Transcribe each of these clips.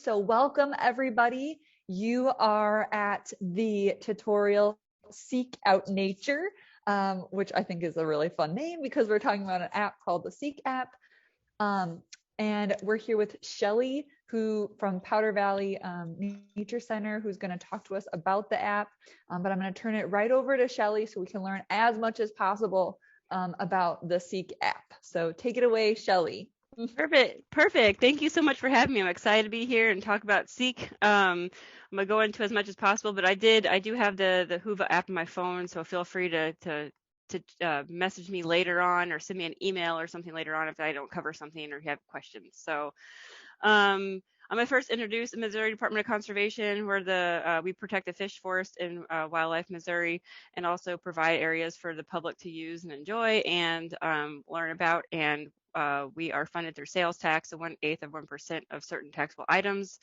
So welcome everybody. You are at the tutorial Seek Out Nature, which I think is a really fun name because we're talking about an app called the Seek app. Um, and we're here with Shelly, who from Powder Valley Nature Center, who's going to talk to us about the app. But I'm going to turn it right over to Shelly so we can learn as much as possible about the Seek app. So take it away, Shelly. Perfect. Thank you so much for having me. I'm excited to be here and talk about Seek. I'm gonna go into as much as possible, but I do have the Hoover app on my phone, so feel free to message me later on or send me an email or something later on if I don't cover something or you have questions. So I'm gonna first introduce the Missouri Department of Conservation, where we protect the fish forest in wildlife Missouri, and also provide areas for the public to use and enjoy and learn about. And we are funded through sales tax, so 1/8 of 1% of certain taxable items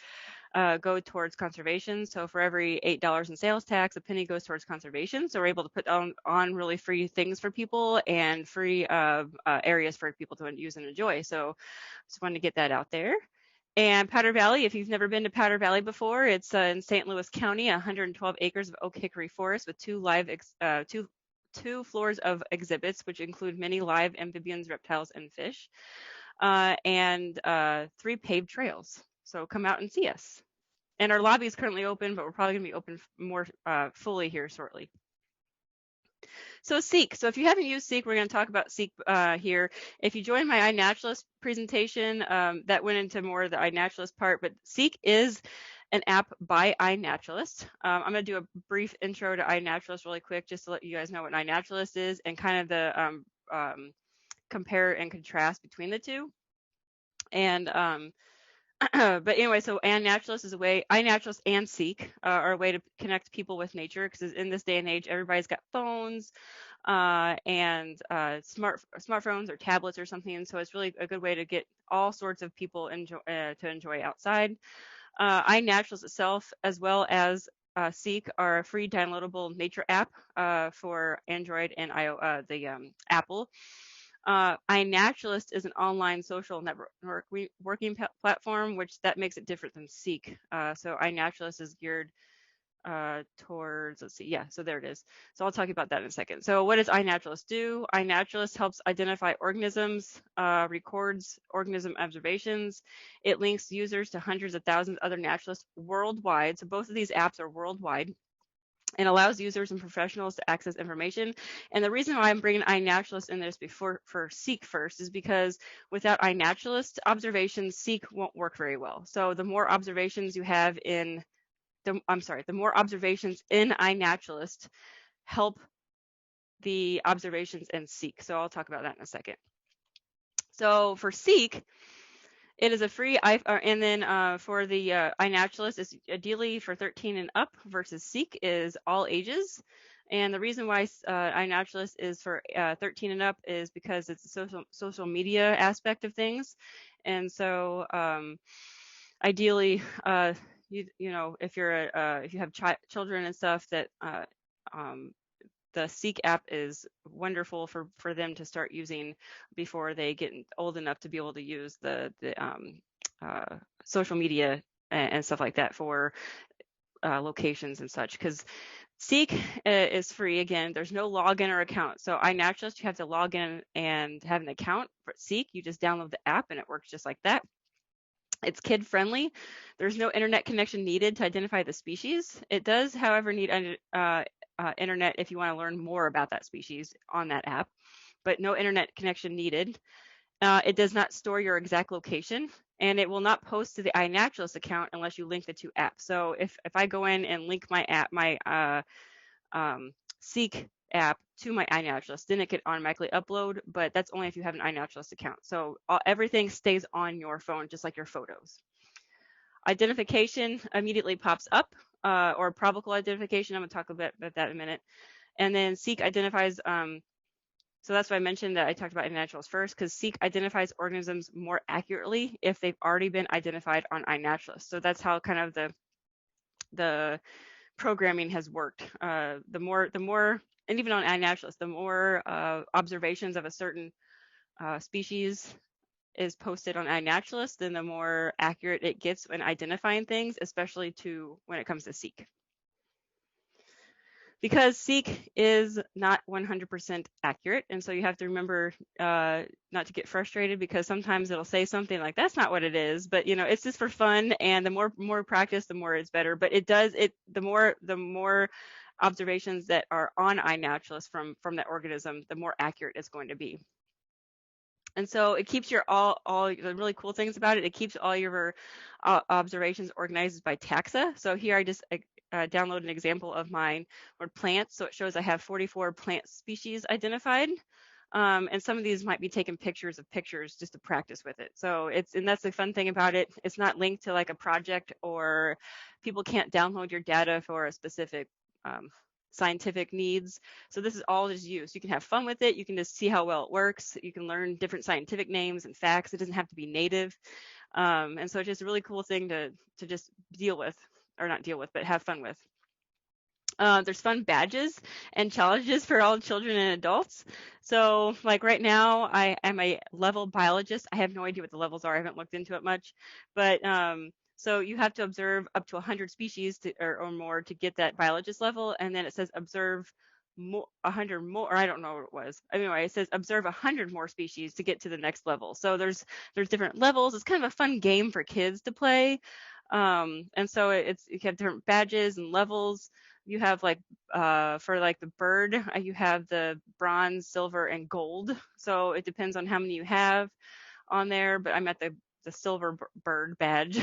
go towards conservation. So for every $8 in sales tax, a penny goes towards conservation. So we're able to put on really free things for people and free areas for people to use and enjoy. So just wanted to get that out there. And Powder Valley, if you've never been to Powder Valley before, it's in St. Louis County, 112 acres of oak hickory forest with two floors of exhibits, which include many live amphibians, reptiles, and fish, and 3 paved trails. So come out and see us. And our lobby is currently open, but we're probably going to be open more fully here shortly. So Seek. So if you haven't used Seek, we're going to talk about Seek here. If you joined my iNaturalist presentation, that went into more of the iNaturalist part, but Seek is an app by iNaturalist. I'm going to do a brief intro to iNaturalist really quick, just to let you guys know what iNaturalist is and kind of the compare and contrast between the two. And but anyway, so iNaturalist and Seek are a way to connect people with nature, because in this day and age, everybody's got phones and smartphones or tablets or something, and so it's really a good way to get all sorts of people to enjoy outside. iNaturalist itself, as well as Seek, are a free downloadable nature app for Android and Apple. iNaturalist is an online social networking platform, which that makes it different than Seek. So iNaturalist is geared towards, let's see, yeah, so there it is. So I'll talk about that in a second. So what does iNaturalist do? iNaturalist helps identify organisms, records organism observations. It links users to hundreds of thousands of other naturalists worldwide. So both of these apps are worldwide, and allows users and professionals to access information. And the reason why I'm bringing iNaturalist in this for Seek first is because without iNaturalist observations, Seek won't work very well. So the more observations you have the more observations in iNaturalist help the observations in Seek. So I'll talk about that in a second. So for Seek, it is a free, and then for the iNaturalist, is ideally for 13 and up, versus Seek is all ages. And the reason why iNaturalist is for 13 and up is because it's a social media aspect of things. And so ideally, you know, if you have children and stuff, that the Seek app is wonderful for them to start using before they get old enough to be able to use the social media and stuff like that for locations and such. Because Seek is free. Again, there's no login or account. So iNaturalist, you have to log in and have an account. For Seek, you just download the app and it works just like that. It's kid friendly. There's no internet connection needed to identify the species. It does, however, need internet if you want to learn more about that species on that app, but no internet connection needed. It does not store your exact location, and it will not post to the iNaturalist account unless you link the two apps. So if I go in and link my app, my Seek app to my iNaturalist, then it could automatically upload, but that's only if you have an iNaturalist account. So everything stays on your phone, just like your photos. Identification immediately pops up, or probable identification. I'm going to talk about that in a minute. And then Seek identifies, so that's why I mentioned that I talked about iNaturalist first, because Seek identifies organisms more accurately if they've already been identified on iNaturalist. So that's how kind of the programming has worked. The more, and even on iNaturalist, the more observations of a certain species is posted on iNaturalist, then the more accurate it gets when identifying things, especially when it comes to seek. Because seek is not 100% accurate, and so you have to remember not to get frustrated, because sometimes it'll say something like that's not what it is, but it's just for fun, and the more practice, the more it's better. But the more observations that are on iNaturalist from that organism, the more accurate it's going to be. And so it keeps your all the really cool things about it. It keeps all your observations organized by taxa. So here I just download an example of mine for plants. So it shows I have 44 plant species identified. And some of these might be taking pictures of pictures just to practice with it. So and that's the fun thing about it. It's not linked to like a project, or people can't download your data for a specific scientific needs. So this is all just you. So you can have fun with it. You can just see how well it works. You can learn different scientific names and facts. It doesn't have to be native. And so it's just a really cool thing to just deal with, or not deal with, but have fun with. There's fun badges and challenges for all children and adults. So like right now, I am a level biologist. I have no idea what the levels are. I haven't looked into it much, but so you have to observe up to 100 species or more to get that biologist level. And then it says observe 100 more, or I don't know what it was. Anyway, it says observe 100 more species to get to the next level. So there's different levels. It's kind of a fun game for kids to play. And so you have different badges and levels. You have like for like the bird, you have the bronze, silver, and gold. So it depends on how many you have on there. But I'm at the silver bird badge.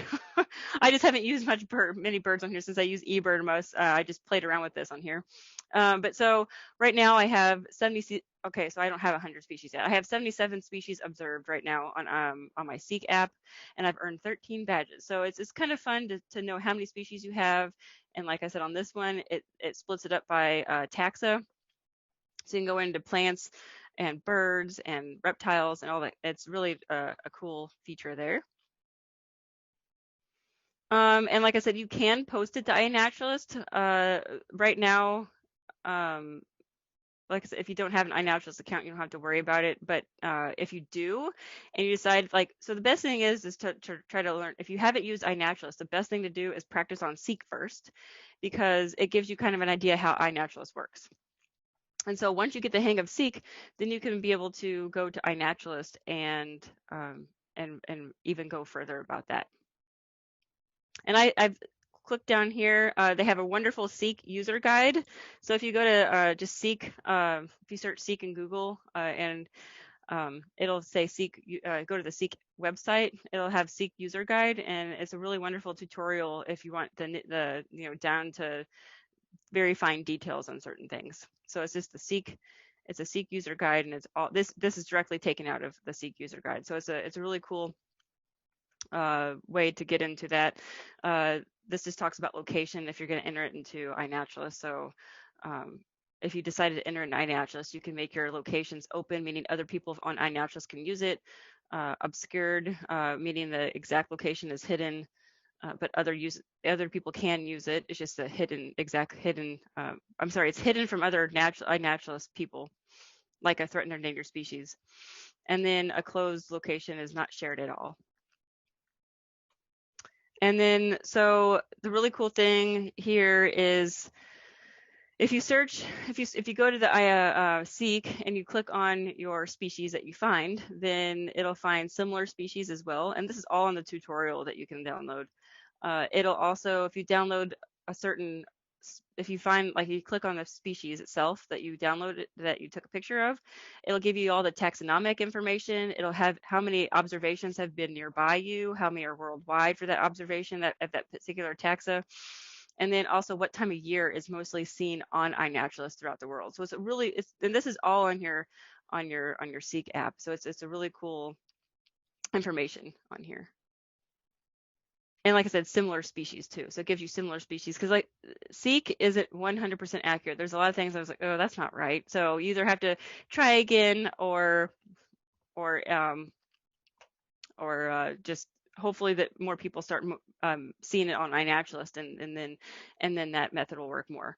I just haven't used many birds on here since I use eBird most. I just played around with this on here. But so right now I have 70. Okay, so I don't have 100 species yet. I have 77 species observed right now on my Seek app, and I've earned 13 badges. So it's kind of fun to know how many species you have. And like I said, on this one, it splits it up by taxa. So you can go into plants and birds and reptiles and all that. It's really a cool feature there. And like I said, you can post it to iNaturalist. Right now, like I said, if you don't have an iNaturalist account, you don't have to worry about it. But if you do, and you decide, so the best thing is to try to learn. If you haven't used iNaturalist, the best thing to do is practice on Seek first, because it gives you kind of an idea how iNaturalist works. And so once you get the hang of Seek, then you can be able to go to iNaturalist and even go further about that. And I've clicked down here. They have a wonderful Seek user guide. So if you go to just Seek, if you search Seek in Google and it'll say Seek, go to the Seek website. It'll have Seek user guide, and it's a really wonderful tutorial if you want the down to very fine details on certain things. So it's just it's a Seek user guide, and it's all this is directly taken out of the Seek user guide. So it's a really cool way to get into that. This just talks about location if you're going to enter it into iNaturalist. So if you decided to enter in iNaturalist, you can make your locations open, meaning other people on iNaturalist can use it. Obscured, meaning the exact location is hidden. But other people can use it. It's just a it's hidden from other iNaturalist people, like a threatened or endangered species. And then a closed location is not shared at all. And then, so the really cool thing here is if you go to the Seek and you click on your species that you find, then it'll find similar species as well. And this is all in the tutorial that you can download. It'll also, if you download if you find, like you click on the species itself that you downloaded, that you took a picture of, it'll give you all the taxonomic information. It'll have how many observations have been nearby you, how many are worldwide for that observation at that particular taxa, and then also what time of year is mostly seen on iNaturalist throughout the world. So and this is all on your Seek app. So it's a really cool information on here. And like I said, similar species too. So it gives you similar species, because like Seek isn't 100% accurate. There's a lot of things I was like, oh, that's not right. So you either have to try again or just hopefully that more people start seeing it on iNaturalist, and then that method will work more.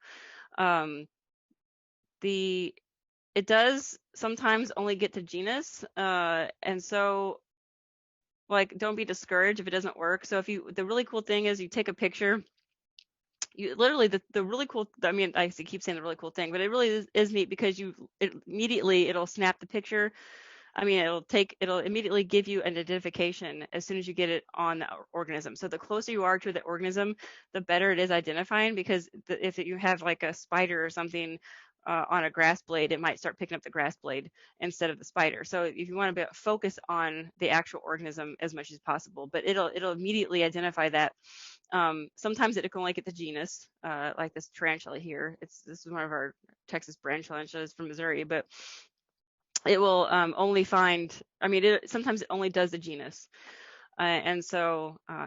It does sometimes only get to genus, and so like, don't be discouraged if it doesn't work. So the really cool thing is you take a picture. You literally, the really cool, I mean, I keep saying the really cool thing, but it really is neat because immediately it'll snap the picture. I mean, it'll immediately give you an identification as soon as you get it on the organism. So the closer you are to the organism, the better it is identifying, because if you have like a spider or something on a grass blade, it might start picking up the grass blade instead of the spider. So if you want to focus on the actual organism as much as possible, but it'll immediately identify that. Sometimes it can only get the genus, like this tarantula here. This is one of our Texas brand tarantulas from Missouri, but it will only find, I mean, sometimes it only does the genus. And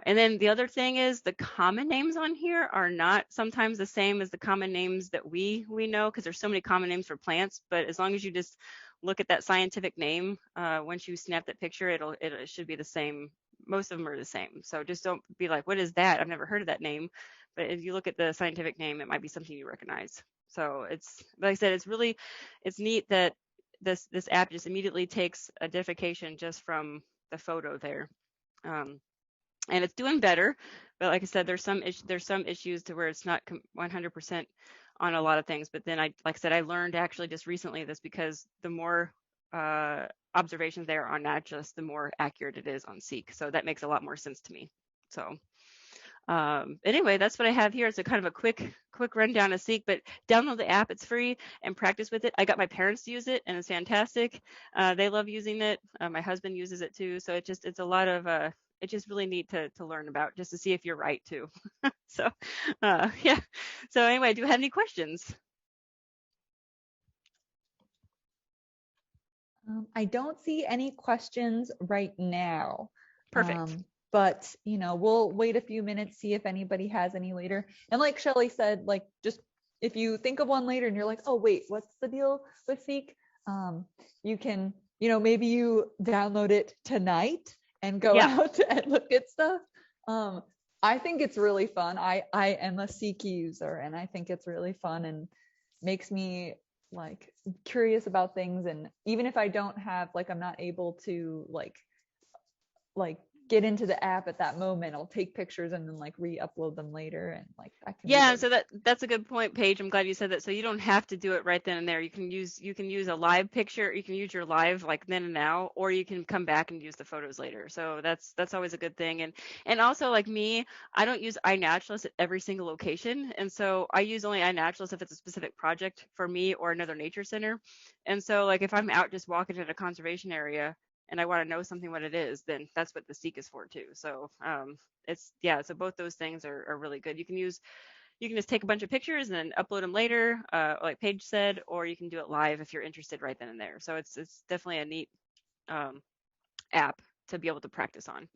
then the other thing is the common names on here are not sometimes the same as the common names that we know, because there's so many common names for plants. But as long as you just look at that scientific name, once you snap that picture, it should be the same. Most of them are the same. So just don't be like, what is that? I've never heard of that name. But if you look at the scientific name, it might be something you recognize. So it's, like I said, it's neat that this app just immediately takes identification just from the photo there. Um, and it's doing better, but like I said, there's some issues to where it's not 100% on a lot of things. But then like I said, I learned actually just recently this, because the more observations there on Naturalist, the more accurate it is on Seek. So that makes a lot more sense to me. So anyway, that's what I have here. It's a kind of a quick rundown of Seek, but download the app. It's free, and practice with it. I got my parents to use it, and it's fantastic. They love using it. My husband uses it too. So it's a lot of it's just really neat to learn about, just to see if you're right too. So yeah. So anyway, do you have any questions? I don't see any questions right now. Perfect. But we'll wait a few minutes, see if anybody has any later. And like Shelly said, like, just if you think of one later and you're like, oh wait, what's the deal with Seek? You can, maybe you download it tonight and go Yeah. out and look at stuff. I think it's really fun. I am a Seek user, and I think it's really fun and makes me like curious about things. And even if I don't have, like, I'm not able to like get into the app at that moment, I'll take pictures and then like re-upload them later, and like that can be Yeah, really. so that's a good point, Paige. I'm glad you said that. So you don't have to do it right then and there. You can use a live picture. You can use your live like then and now, or you can come back and use the photos later. So that's always a good thing. And also, like me, I don't use iNaturalist at every single location, and so I use only iNaturalist if it's a specific project for me or another nature center. And so, like, if I'm out just walking in a conservation area and I want to know something what it is, then that's what the Seek is for too. So so both those things are really good. You can just take a bunch of pictures and then upload them later, like Paige said, or you can do it live if you're interested right then and there. So it's definitely a neat app to be able to practice on.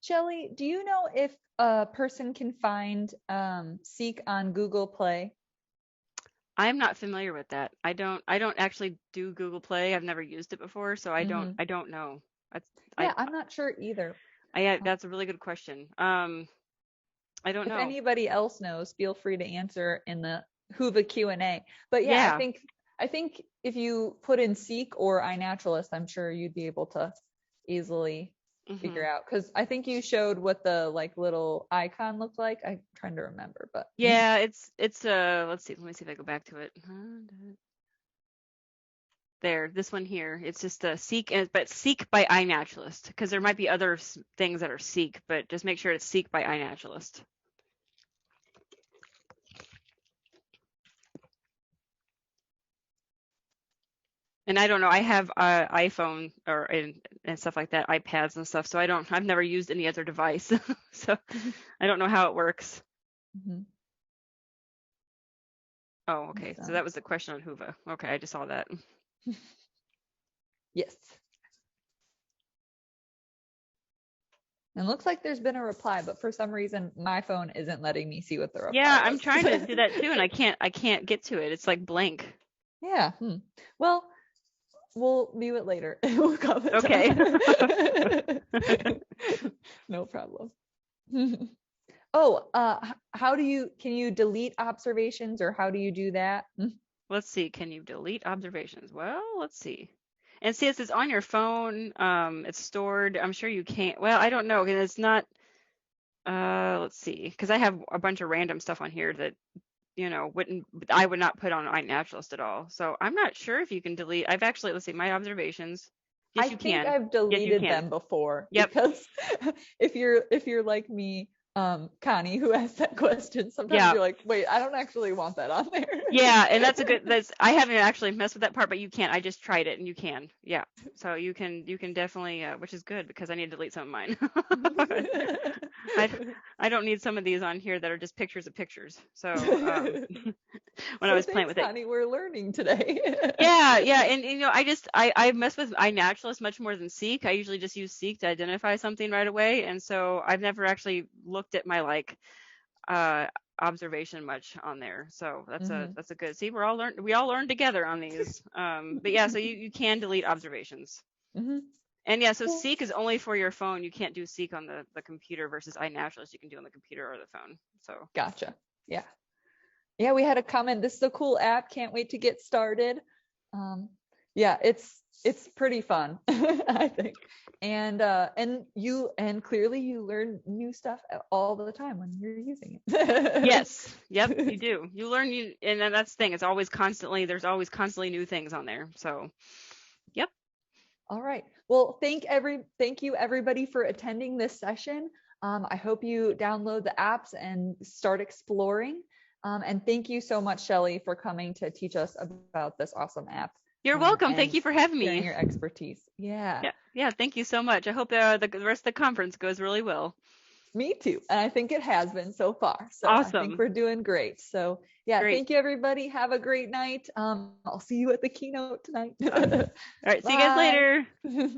Shelly, do you know if a person can find Seek on Google Play? I'm not familiar with that. I don't actually do Google Play. I've never used it before, so Mm-hmm. I don't know. Yeah, I'm not sure either. That's a really good question. I don't If know. anybody else knows, feel free to answer in the Whova Q&A. But yeah, Yeah. I think if you put in Seek or iNaturalist, I'm sure you'd be able to easily Hmm. figure out, because I think you showed what the like little icon looked like. I'm trying to remember, but Yeah, it's let's see. Let me see if I go back to it. There, this one here. It's just a Seek, but Seek by iNaturalist, because there might be other things that are Seek, but just make sure it's Seek by iNaturalist. And I don't know. I have iPhone and stuff like that, iPads and stuff. So I've never used any other device, so I don't know how it works. mm-hmm. Oh, okay. So that was the question on Hoover. Okay, I just saw that. Yes. And looks like there's been a reply, but for some reason my phone isn't letting me see what the reply Yeah, I'm was. trying to do that too, and I can't get to it. It's like blank. Yeah. Well, we'll view it later. We'll comment Okay. No problem. Oh, can you delete observations, or how do you do that? Let's see. Can you delete observations? Well, let's see. And see, it's on your phone. It's stored. I'm sure you can't. Well, I don't know, because it's not. Let's see, because I have a bunch of random stuff on here that I would not put on iNaturalist at all. So I'm not sure if you can delete. I've actually, let's see, my observations. Yes, I you think can. I've Yes, you deleted can. them before Yep. because if you're like me, Connie, who asked that question, sometimes Yeah. you're like, wait, I don't actually want that on there. Yeah, and I haven't actually messed with that part, but you can. I just tried it and you can. Yeah. So you can definitely, which is good because I need to delete some of mine. I I don't need some of these on here that are just pictures of pictures. So when I So was playing thanks, with it. Connie. We're learning today. Yeah, yeah, and I mess with iNaturalist much more than Seek. I usually just use Seek to identify something right away, and so I've never actually looked at my uh observation much on there. So Hmm. that's a good. See, we all learn together on these. But yeah, so you can delete observations. Hmm. And yeah, so Cool. Seek is only for your phone. You can't do Seek on the computer versus iNaturalist. You can do on the computer or the phone. So Gotcha. Yeah. Yeah, we had a comment. This is a cool app. Can't wait to get started. Um, yeah, it's pretty fun, I think. And clearly you learn new stuff all the time when you're using it. yes, yep, you do. You learn and then that's the thing. There's always constantly new things on there. So yep. All right. Well, thank you everybody for attending this session. I hope you download the apps and start exploring. And thank you so much, Shelly, for coming to teach us about this awesome app, You're welcome. Thank and you for having sharing me. your expertise. Yeah, Yeah, yeah, thank you so much. I hope the rest of the conference goes really well. me too. And I think it has been so far. So I think Awesome. we're doing great. So yeah, Great. thank you everybody. Have a great night. I'll see you at the keynote tonight. All right, see you guys Bye. later.